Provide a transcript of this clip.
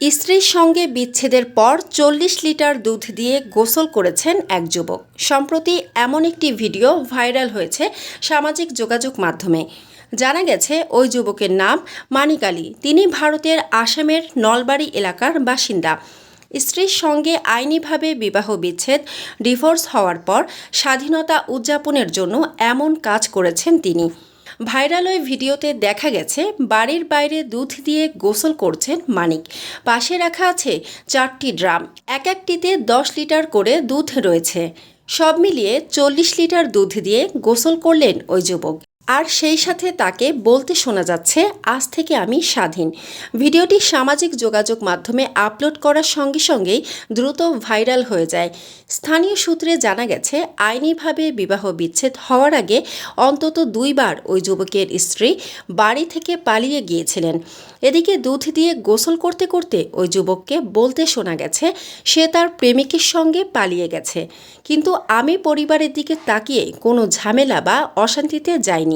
স্ত্রীর সঙ্গে বিচ্ছেদের পর ৪০ লিটার দুধ দিয়ে গোসল করেছেন এক যুবক। সম্প্রতি এমন একটি ভিডিও ভাইরাল হয়েছে সামাজিক যোগাযোগ মাধ্যমে। জানা গেছে ওই যুবকের নাম মানিক আলী। তিনি ভারতের আসামের নলবাড়ি এলাকার বাসিন্দা। স্ত্রীর সঙ্গে আইনিভাবে বিবাহ বিচ্ছেদ ডিভোর্স হওয়ার পর স্বাধীনতা উদযাপনের জন্য এমন কাজ করেছেন তিনি। ভাইরাল ওই ভিডিওতে দেখা গেছে বাড়ির বাইরে দুধ দিয়ে গোসল করছেন মানিক। পাশে রাখা আছে 4টি ড্রাম, এক একটিতে 10 লিটার করে দুধ রয়েছে। সব মিলিয়ে 40 লিটার দুধ দিয়ে গোসল করলেন ওই যুবক। আর সেই সাথে তাকে বলতে শোনা যাচ্ছে, আজ থেকে আমি স্বাধীন। ভিডিওটি সামাজিক যোগাযোগ মাধ্যমে আপলোড করার সঙ্গে সঙ্গেই দ্রুত ভাইরাল হয়ে যায়। স্থানীয় সূত্রে জানা গেছে, আইনিভাবে বিবাহ বিচ্ছেদ হওয়ার আগে অন্তত 2 বার ওই যুবকের স্ত্রী বাড়ি থেকে পালিয়ে গিয়েছিলেন। এদিকে দুধ দিয়ে গোসল করতে করতে ওই যুবককে বলতে শোনা গেছে সে তার প্রেমিকের সঙ্গে পালিয়ে গেছে, কিন্তু আমি পরিবারের দিকে তাকিয়ে কোনো ঝামেলা বা অশান্তিতে যাইনি।